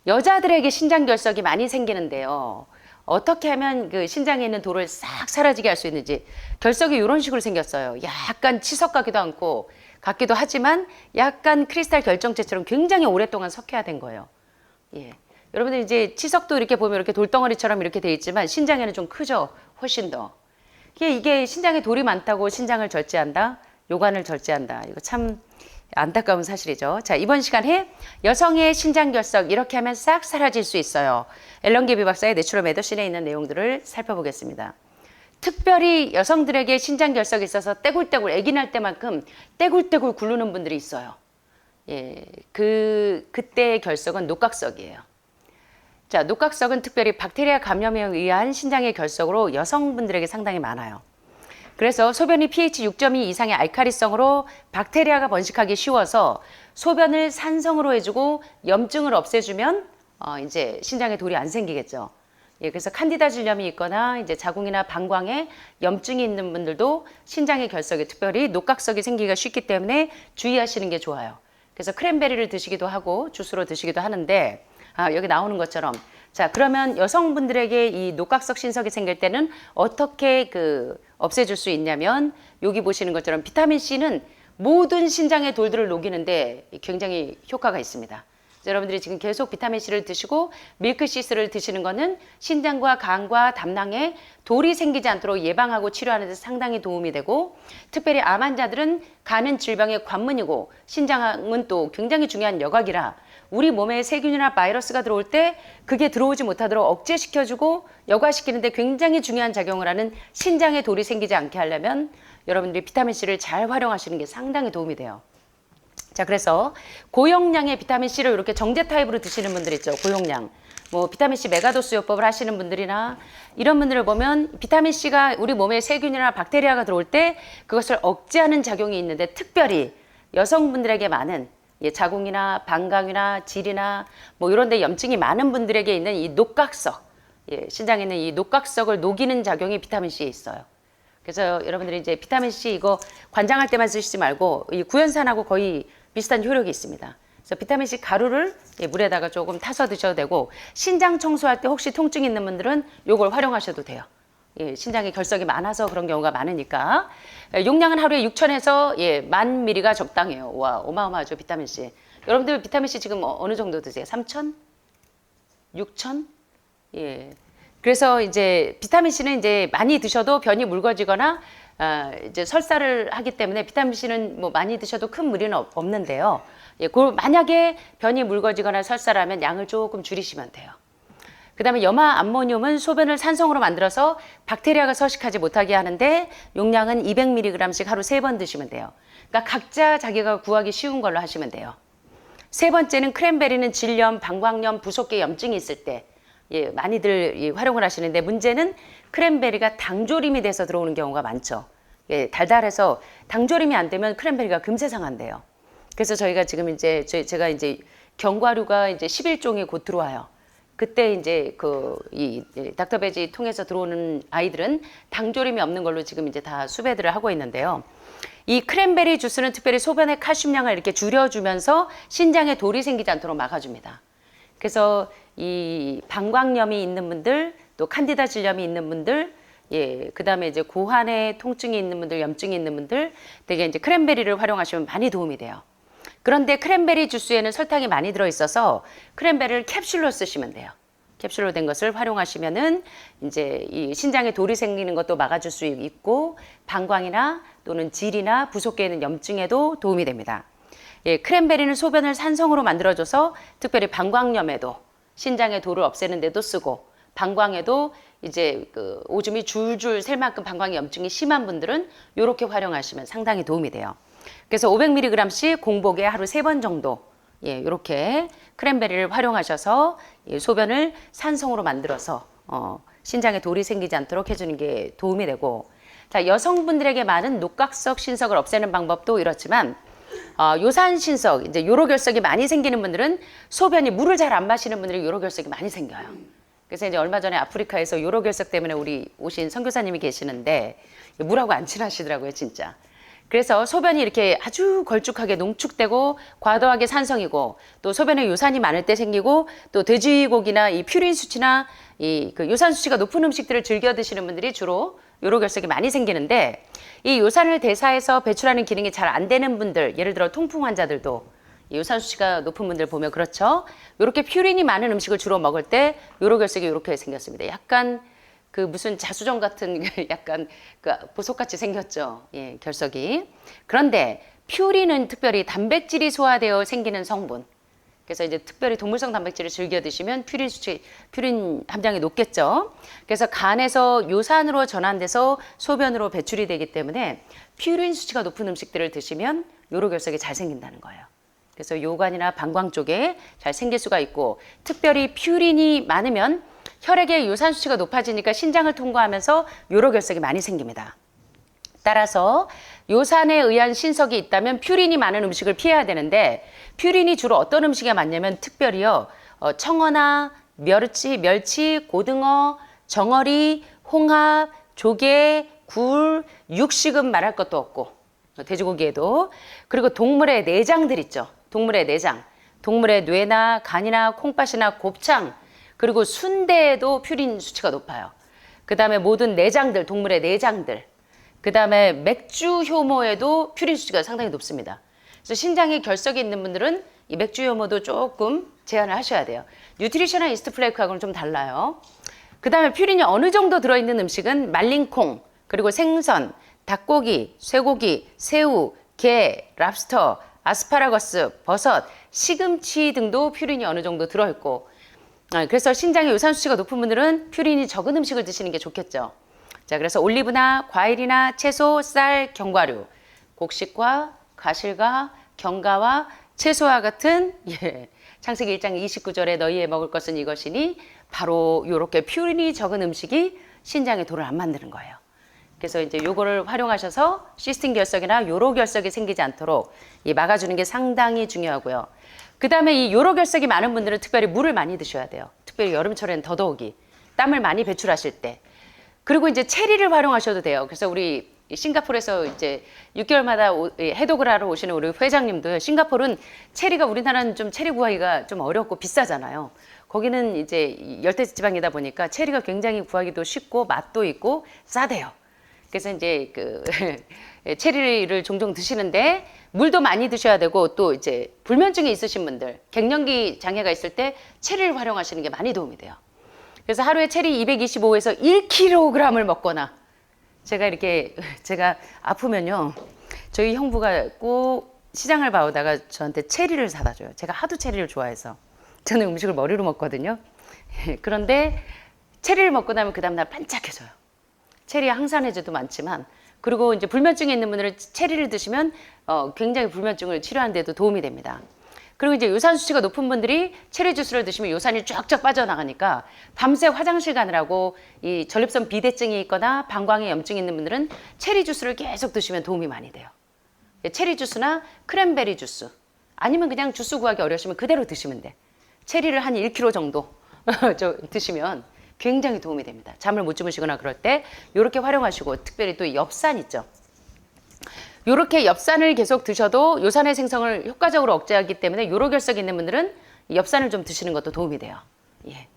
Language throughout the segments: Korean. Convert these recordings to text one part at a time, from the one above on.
여자들에게 신장결석이 많이 생기는데요. 어떻게 하면 그 신장에 있는 돌을 싹 사라지게 할 수 있는지. 결석이 이런 식으로 생겼어요. 약간 치석 같기도 하지만 약간 크리스탈 결정체처럼 굉장히 오랫동안 석회화 된 거예요. 예. 여러분들 이제 치석도 이렇게 보면 이렇게 돌덩어리처럼 이렇게 돼 있지만 신장에는 좀 크죠. 훨씬 더. 이게 신장에 돌이 많다고 신장을 절제한다? 요관을 절제한다. 이거 참 안타까운 사실이죠. 자, 이번 시간에 여성의 신장결석 이렇게 하면 싹 사라질 수 있어요. 앨런 기비 박사의 내추럴 메디신에 있는 내용들을 살펴보겠습니다. 특별히 여성들에게 신장결석이 있어서 떼굴떼굴 아기 날 때만큼 떼굴떼굴 굴르는 분들이 있어요. 예, 그때의 결석은 녹각석이에요. 자, 녹각석은 특별히 박테리아 감염에 의한 신장의 결석으로 여성분들에게 상당히 많아요. 그래서 소변이 pH 6.2 이상의 알칼리성으로 박테리아가 번식하기 쉬워서 소변을 산성으로 해주고 염증을 없애주면 이제 신장에 돌이 안 생기겠죠. 예, 그래서 칸디다 질염이 있거나 이제 자궁이나 방광에 염증이 있는 분들도 신장의 결석에 특별히 녹각석이 생기기가 쉽기 때문에 주의하시는 게 좋아요. 그래서 크랜베리를 드시기도 하고 주스로 드시기도 하는데 여기 나오는 것처럼 자, 그러면 여성분들에게 이 녹각석 신석이 생길 때는 어떻게 없애줄 수 있냐면 여기 보시는 것처럼 비타민 C는 모든 신장의 돌들을 녹이는데 굉장히 효과가 있습니다. 여러분들이 지금 계속 비타민 C를 드시고 밀크시스를 드시는 거는 신장과 간과 담낭에 돌이 생기지 않도록 예방하고 치료하는 데 상당히 도움이 되고 특별히 암 환자들은 간은 질병의 관문이고 신장은 또 굉장히 중요한 여각이라 우리 몸에 세균이나 바이러스가 들어올 때 그게 들어오지 못하도록 억제시켜주고 여과시키는데 굉장히 중요한 작용을 하는 신장에 돌이 생기지 않게 하려면 여러분들이 비타민C를 잘 활용하시는 게 상당히 도움이 돼요. 자, 그래서 고용량의 비타민C를 이렇게 정제 타입으로 드시는 분들 있죠. 고용량. 비타민C 메가도스 요법을 하시는 분들이나 이런 분들을 보면 비타민C가 우리 몸에 세균이나 박테리아가 들어올 때 그것을 억제하는 작용이 있는데 특별히 여성분들에게 많은 자궁이나 방광이나 질이나 이런 데 염증이 많은 분들에게 있는 이 녹각석, 신장에 있는 이 녹각석을 녹이는 작용이 비타민C에 있어요. 그래서 여러분들이 이제 비타민C 이거 관장할 때만 쓰시지 말고 이 구연산하고 거의 비슷한 효력이 있습니다. 그래서 비타민C 가루를 물에다가 조금 타서 드셔도 되고 신장 청소할 때 혹시 통증이 있는 분들은 이걸 활용하셔도 돼요. 신장에 결석이 많아서 그런 경우가 많으니까. 용량은 하루에 6,000에서 10,000mg가 적당해요. 와, 어마어마하죠, 비타민C. 여러분들 비타민C 지금 어느 정도 드세요? 3,000? 6,000? 예. 그래서 이제 비타민C는 이제 많이 드셔도 변이 묽어지거나 이제 설사를 하기 때문에 비타민C는 많이 드셔도 큰 무리는 없는데요. 만약에 변이 묽어지거나 설사를 하면 양을 조금 줄이시면 돼요. 그 다음에 염화 암모늄은 소변을 산성으로 만들어서 박테리아가 서식하지 못하게 하는데 용량은 200mg씩 하루 3번 드시면 돼요. 그러니까 각자 자기가 구하기 쉬운 걸로 하시면 돼요. 세 번째는 크랜베리는 질염, 방광염, 부속계 염증이 있을 때 많이들 활용을 하시는데 문제는 크랜베리가 당조림이 돼서 들어오는 경우가 많죠. 달달해서 당조림이 안 되면 크랜베리가 금세 상한대요. 그래서 저희가 지금 이제 제가 이제 견과류가 이제 11종이 곧 들어와요. 그때 이제 이 닥터베지 통해서 들어오는 아이들은 당조림이 없는 걸로 지금 이제 다 수배들을 하고 있는데요. 이 크랜베리 주스는 특별히 소변의 칼슘량을 이렇게 줄여주면서 신장에 돌이 생기지 않도록 막아줍니다. 그래서 이 방광염이 있는 분들, 또 칸디다 질염이 있는 분들, 그 다음에 이제 고환에 통증이 있는 분들, 염증이 있는 분들, 되게 이제 크랜베리를 활용하시면 많이 도움이 돼요. 그런데 크랜베리 주스에는 설탕이 많이 들어있어서 크랜베리를 캡슐로 쓰시면 돼요. 캡슐로 된 것을 활용하시면은 이제 이 신장에 돌이 생기는 것도 막아줄 수 있고 방광이나 또는 질이나 부속계에 있는 염증에도 도움이 됩니다. 크랜베리는 소변을 산성으로 만들어줘서 특별히 방광염에도 신장의 돌을 없애는 데도 쓰고 방광에도 이제 오줌이 줄줄 셀 만큼 방광 염증이 심한 분들은 이렇게 활용하시면 상당히 도움이 돼요. 그래서 500mg씩 공복에 하루 3번 정도 이렇게 크랜베리를 활용하셔서 소변을 산성으로 만들어서 신장에 돌이 생기지 않도록 해주는 게 도움이 되고 자, 여성분들에게 많은 녹각석 신석을 없애는 방법도 이렇지만 요산 신석, 이제 요로결석이 많이 생기는 분들은 소변이 물을 잘 안 마시는 분들이 요로결석이 많이 생겨요. 그래서 이제 얼마 전에 아프리카에서 요로결석 때문에 우리 오신 선교사님이 계시는데 물하고 안 친하시더라고요, 진짜. 그래서 소변이 이렇게 아주 걸쭉하게 농축되고 과도하게 산성이고 또 소변에 요산이 많을 때 생기고 또 돼지고기나 이 퓨린 수치나 이 그 요산 수치가 높은 음식들을 즐겨 드시는 분들이 주로 요로결석이 많이 생기는데 이 요산을 대사해서 배출하는 기능이 잘 안 되는 분들, 예를 들어 통풍 환자들도 이 요산 수치가 높은 분들 보면 그렇죠. 이렇게 퓨린이 많은 음식을 주로 먹을 때 요로결석이 이렇게 생겼습니다. 약간 그 무슨 자수정 같은 약간 그 보석같이 생겼죠. 예, 결석이. 그런데 퓨린은 특별히 단백질이 소화되어 생기는 성분. 그래서 이제 특별히 동물성 단백질을 즐겨 드시면 퓨린 함량이 높겠죠. 그래서 간에서 요산으로 전환돼서 소변으로 배출이 되기 때문에 퓨린 수치가 높은 음식들을 드시면 요로결석이 잘 생긴다는 거예요. 그래서 요관이나 방광 쪽에 잘 생길 수가 있고 특별히 퓨린이 많으면 혈액의 요산 수치가 높아지니까 신장을 통과하면서 요로결석이 많이 생깁니다. 따라서 요산에 의한 신석이 있다면 퓨린이 많은 음식을 피해야 되는데 퓨린이 주로 어떤 음식에 많냐면 특별히요. 청어나 멸치, 고등어, 정어리, 홍합, 조개, 굴, 육식은 말할 것도 없고 돼지고기에도 그리고 동물의 내장들 있죠. 동물의 내장, 동물의 뇌나 간이나 콩팥이나 곱창 그리고 순대에도 퓨린 수치가 높아요. 그 다음에 모든 내장들, 동물의 내장들. 그 다음에 맥주 효모에도 퓨린 수치가 상당히 높습니다. 그래서 신장에 결석이 있는 분들은 이 맥주 효모도 조금 제한을 하셔야 돼요. 뉴트리셔널 이스트 플레이크하고는 좀 달라요. 그 다음에 퓨린이 어느 정도 들어있는 음식은 말린 콩, 그리고 생선, 닭고기, 쇠고기, 새우, 게, 랍스터, 아스파라거스, 버섯, 시금치 등도 퓨린이 어느 정도 들어있고 그래서 신장에 요산 수치가 높은 분들은 퓨린이 적은 음식을 드시는 게 좋겠죠. 자, 그래서 올리브나 과일이나 채소, 쌀, 견과류, 곡식과 과실과 견과와 채소와 같은 창세기 1장 29절에 너희의 먹을 것은 이것이니 바로 이렇게 퓨린이 적은 음식이 신장에 돌을 안 만드는 거예요. 그래서 이제 요거를 활용하셔서 시스틴 결석이나 요로 결석이 생기지 않도록 막아주는 게 상당히 중요하고요. 그 다음에 이 요로 결석이 많은 분들은 특별히 물을 많이 드셔야 돼요. 특별히 여름철에는 더더욱이 땀을 많이 배출하실 때. 그리고 이제 체리를 활용하셔도 돼요. 그래서 우리 싱가포르에서 이제 6개월마다 해독을 하러 오시는 우리 회장님도 싱가포르는 체리가 우리나라는 좀 체리 구하기가 좀 어렵고 비싸잖아요. 거기는 이제 열대지방이다 보니까 체리가 굉장히 구하기도 쉽고 맛도 있고 싸대요. 그래서 이제 그 체리를 종종 드시는데 물도 많이 드셔야 되고 또 이제 불면증이 있으신 분들, 갱년기 장애가 있을 때 체리를 활용하시는 게 많이 도움이 돼요. 그래서 하루에 체리 225에서 1kg을 먹거나 제가 아프면요. 저희 형부가 꼭 시장을 봐오다가 저한테 체리를 사다 줘요. 제가 하도 체리를 좋아해서. 저는 음식을 머리로 먹거든요. 그런데 체리를 먹고 나면 그 다음날 반짝해져요. 체리 항산화제도 많지만 그리고 이제 불면증이 있는 분들은 체리를 드시면 굉장히 불면증을 치료하는 데도 도움이 됩니다. 그리고 이제 요산 수치가 높은 분들이 체리 주스를 드시면 요산이 쫙쫙 빠져나가니까 밤새 화장실 가느라고 이 전립선 비대증이 있거나 방광에 염증이 있는 분들은 체리 주스를 계속 드시면 도움이 많이 돼요. 체리 주스나 크랜베리 주스 아니면 그냥 주스 구하기 어려우시면 그대로 드시면 돼. 체리를 한 1kg 정도 드시면 굉장히 도움이 됩니다. 잠을 못 주무시거나 그럴 때 이렇게 활용하시고 특별히 또 엽산 있죠. 이렇게 엽산을 계속 드셔도 요산의 생성을 효과적으로 억제하기 때문에 요로결석이 있는 분들은 엽산을 좀 드시는 것도 도움이 돼요. 예.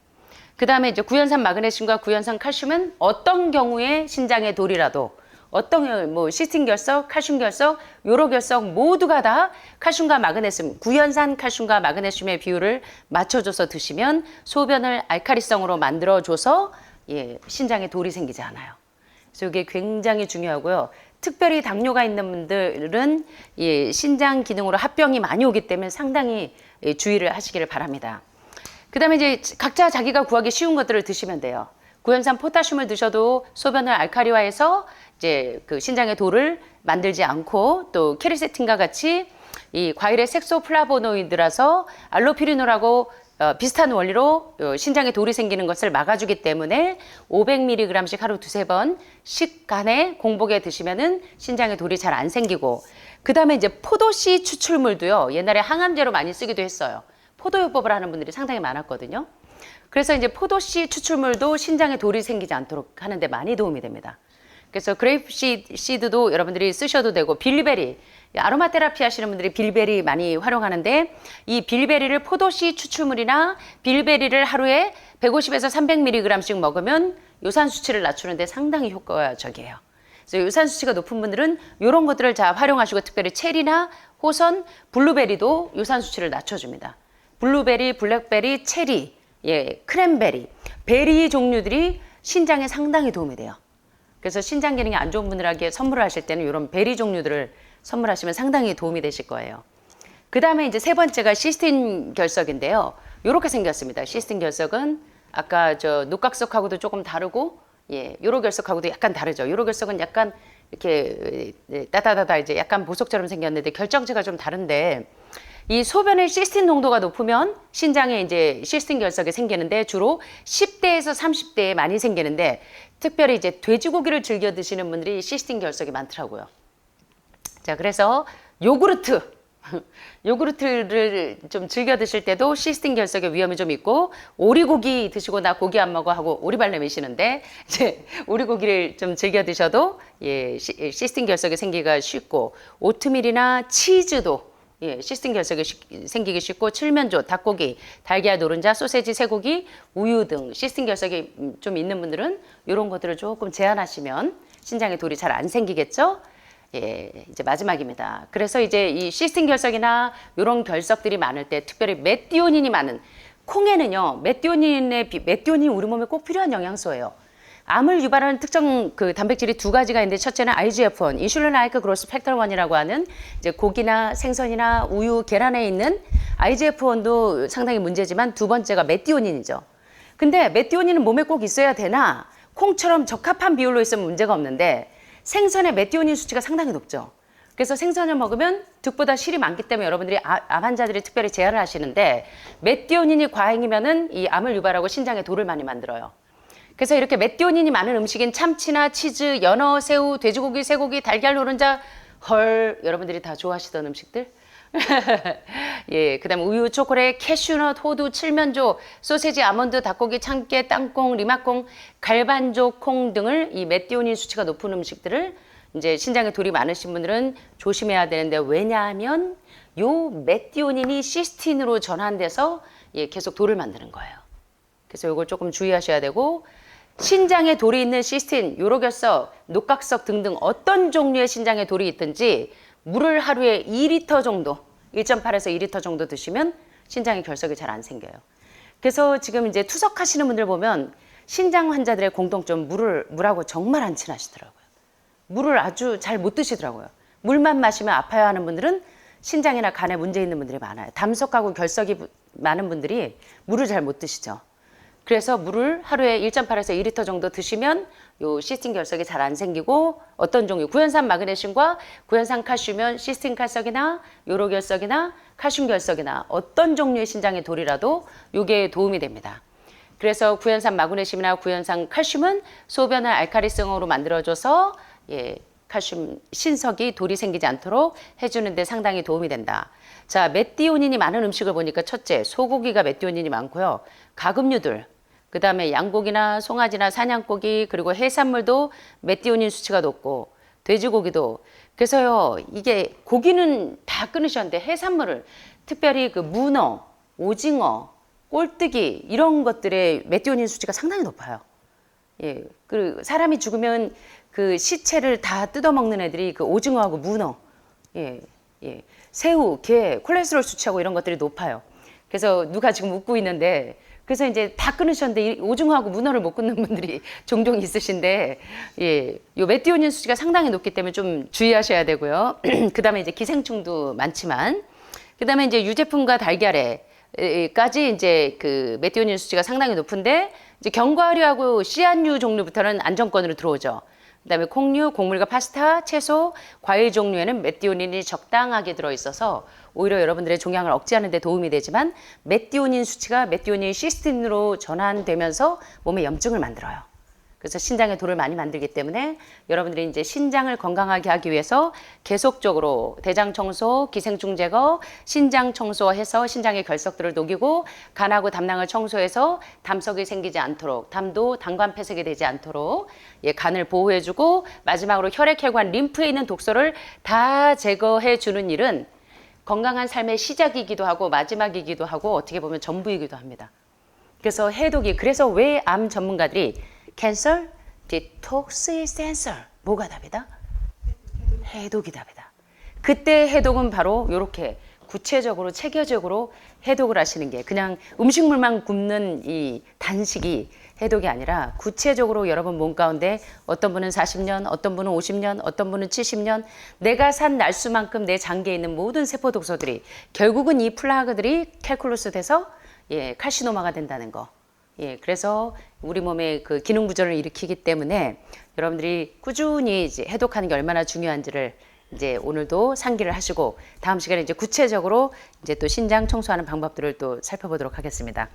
그 다음에 이제 구연산 마그네슘과 구연산 칼슘은 어떤 경우에 신장에 돌이라도 어떤 뭐 시스틴 결석, 칼슘 결석, 요로 결석 모두가 다 칼슘과 마그네슘, 구연산 칼슘과 마그네슘의 비율을 맞춰줘서 드시면 소변을 알카리성으로 만들어줘서 신장에 돌이 생기지 않아요. 그래서 이게 굉장히 중요하고요. 특별히 당뇨가 있는 분들은 신장 기능으로 합병이 많이 오기 때문에 상당히 주의를 하시기를 바랍니다. 그 다음에 이제 각자 자기가 구하기 쉬운 것들을 드시면 돼요. 구연산 포타슘을 드셔도 소변을 알카리화해서 이제 그 신장의 돌을 만들지 않고 또 케르세틴과 같이 이 과일의 색소플라보노이드라서 알로피리놀하고 비슷한 원리로 신장에 돌이 생기는 것을 막아주기 때문에 500mg씩 하루 두세 번 식간에 공복에 드시면은 신장에 돌이 잘 안 생기고 그 다음에 이제 포도씨 추출물도요 옛날에 항암제로 많이 쓰기도 했어요. 포도요법을 하는 분들이 상당히 많았거든요. 그래서 이제 포도씨 추출물도 신장에 돌이 생기지 않도록 하는데 많이 도움이 됩니다. 그래서 그레이프 시드도 여러분들이 쓰셔도 되고 빌베리 아로마 테라피 하시는 분들이 빌베리 많이 활용하는데 이 빌베리를 포도씨 추출물이나 빌베리를 하루에 150에서 300mg씩 먹으면 요산 수치를 낮추는데 상당히 효과적이에요. 그래서 요산 수치가 높은 분들은 이런 것들을 잘 활용하시고 특별히 체리나 호선, 블루베리도 요산 수치를 낮춰줍니다. 블루베리, 블랙베리, 체리, 크랜베리, 베리 종류들이 신장에 상당히 도움이 돼요. 그래서 신장 기능이 안 좋은 분들에게 선물을 하실 때는 이런 베리 종류들을 선물하시면 상당히 도움이 되실 거예요. 그 다음에 이제 세 번째가 시스틴 결석인데요. 이렇게 생겼습니다. 시스틴 결석은 아까 저 녹각석하고도 조금 다르고, 요로 결석하고도 약간 다르죠. 요로 결석은 약간 이렇게 따다다다 이제 약간 보석처럼 생겼는데 결정체가 좀 다른데 이 소변의 시스틴 농도가 높으면 신장에 이제 시스틴 결석이 생기는데 주로 10대에서 30대에 많이 생기는데 특별히 이제 돼지고기를 즐겨 드시는 분들이 시스틴 결석이 많더라고요. 자, 그래서 요구르트를 좀 즐겨 드실 때도 시스틴 결석의 위험이 좀 있고 오리고기 드시고 나 고기 안 먹어 하고 오리발레 미시는데 이제 오리고기를 좀 즐겨 드셔도 시스틴 결석이 생기기가 쉽고 오트밀이나 치즈도 시스틴 결석이 생기기 쉽고 칠면조, 닭고기, 달걀, 노른자, 소세지, 쇠고기, 우유 등 시스틴 결석이 좀 있는 분들은 이런 것들을 조금 제한하시면 신장에 돌이 잘 안 생기겠죠? 이제 마지막입니다. 그래서 이제 이 시스틴 결석이나 이런 결석들이 많을 때 특별히 메티오닌이 많은 콩에는요, 메티오닌이 우리 몸에 꼭 필요한 영양소예요. 암을 유발하는 특정 그 단백질이 두 가지가 있는데 첫째는 IGF-1, 인슐린 라이크 그로스 팩터 1이라고 하는 이제 고기나 생선이나 우유, 계란에 있는 IGF-1도 상당히 문제지만 두 번째가 메티오닌이죠. 근데 메티오닌은 몸에 꼭 있어야 되나? 콩처럼 적합한 비율로 있으면 문제가 없는데 생선의 메티오닌 수치가 상당히 높죠. 그래서 생선을 먹으면 득보다 실이 많기 때문에 여러분들이 암 환자들이 특별히 제한을 하시는데 메티오닌이 과잉이면은 이 암을 유발하고 신장에 돌을 많이 만들어요. 그래서 이렇게 메티오닌이 많은 음식인 참치나 치즈, 연어, 새우, 돼지고기, 쇠고기, 달걀, 노른자, 여러분들이 다 좋아하시던 음식들. 그다음에 우유, 초콜릿, 캐슈넛, 호두, 칠면조, 소세지, 아몬드, 닭고기, 참깨, 땅콩, 리마콩, 갈반조, 콩 등을 이 메티오닌 수치가 높은 음식들을 이제 신장에 돌이 많으신 분들은 조심해야 되는데 왜냐하면 요 메티오닌이 시스틴으로 전환돼서 계속 돌을 만드는 거예요. 그래서 이걸 조금 주의하셔야 되고 신장에 돌이 있는 시스틴, 요로결석, 녹각석 등등 어떤 종류의 신장에 돌이 있든지 물을 하루에 2리터 정도, 1.8에서 2리터 정도 드시면 신장에 결석이 잘 안 생겨요. 그래서 지금 이제 투석하시는 분들 보면 신장 환자들의 공통점 물하고 정말 안 친하시더라고요. 물을 아주 잘 못 드시더라고요. 물만 마시면 아파요 하는 분들은 신장이나 간에 문제 있는 분들이 많아요. 담석하고 결석이 많은 분들이 물을 잘 못 드시죠. 그래서 물을 하루에 1.8에서 2리터 정도 드시면 요 시스틴 결석이 잘 안 생기고 어떤 종류 구연산 마그네슘과 구연산 칼슘은 시스틴 결석이나 요로 결석이나 칼슘 결석이나 어떤 종류의 신장의 돌이라도 요게 도움이 됩니다. 그래서 구연산 마그네슘이나 구연산 칼슘은 소변을 알카리성으로 만들어줘서 칼슘 신석이 돌이 생기지 않도록 해주는 데 상당히 도움이 된다. 자, 메티오닌이 많은 음식을 보니까 첫째, 소고기가 메티오닌이 많고요. 가금류들, 그 다음에 양고기나 송아지나 사냥고기, 그리고 해산물도 메티오닌 수치가 높고, 돼지고기도. 그래서요, 이게 고기는 다 끊으셨는데 해산물을, 특별히 그 문어, 오징어, 꼴뚜기, 이런 것들의 메티오닌 수치가 상당히 높아요. 그리고 사람이 죽으면 그 시체를 다 뜯어먹는 애들이 그 오징어하고 문어, 새우, 게, 콜레스테롤 수치하고 이런 것들이 높아요. 그래서 누가 지금 웃고 있는데, 그래서 이제 다 끊으셨는데 오징어하고 문어를 못 끊는 분들이 종종 있으신데, 요 메티오닌 수치가 상당히 높기 때문에 좀 주의하셔야 되고요. 그 다음에 이제 기생충도 많지만, 그 다음에 이제 유제품과 달걀에까지 이제 그 메티오닌 수치가 상당히 높은데, 이제 견과류하고 씨앗류 종류부터는 안정권으로 들어오죠. 그다음에 콩류, 곡물과 파스타, 채소, 과일 종류에는 메티오닌이 적당하게 들어있어서 오히려 여러분들의 종양을 억제하는 데 도움이 되지만 메티오닌 수치가 메티오닌 시스틴으로 전환되면서 몸에 염증을 만들어요. 그래서 신장에 돌을 많이 만들기 때문에 여러분들이 이제 신장을 건강하게 하기 위해서 계속적으로 대장 청소, 기생충 제거, 신장 청소해서 신장의 결석들을 녹이고 간하고 담낭을 청소해서 담석이 생기지 않도록, 담도 당관 폐색이 되지 않도록 간을 보호해주고 마지막으로 혈액, 혈관, 림프에 있는 독소를 다 제거해 주는 일은 건강한 삶의 시작이기도 하고 마지막이기도 하고 어떻게 보면 전부이기도 합니다. 그래서 해독이, 그래서 왜 암 전문가들이 캔서 디톡스 센서 뭐가 답이다? 해독이 답이다. 그때 해독은 바로 이렇게 구체적으로 체계적으로 해독을 하시는 게, 그냥 음식물만 굽는 이 단식이 해독이 아니라 구체적으로 여러분 몸 가운데 어떤 분은 40년, 어떤 분은 50년, 어떤 분은 70년 내가 산 날수만큼 내 장기에 있는 모든 세포 독소들이 결국은 이 플라그들이 캘큘러스 돼서 칼시노마가 된다는 거. 그래서 우리 몸의 그 기능 부전을 일으키기 때문에 여러분들이 꾸준히 이제 해독하는 게 얼마나 중요한지를 이제 오늘도 상기를 하시고 다음 시간에 이제 구체적으로 이제 또 신장 청소하는 방법들을 또 살펴보도록 하겠습니다.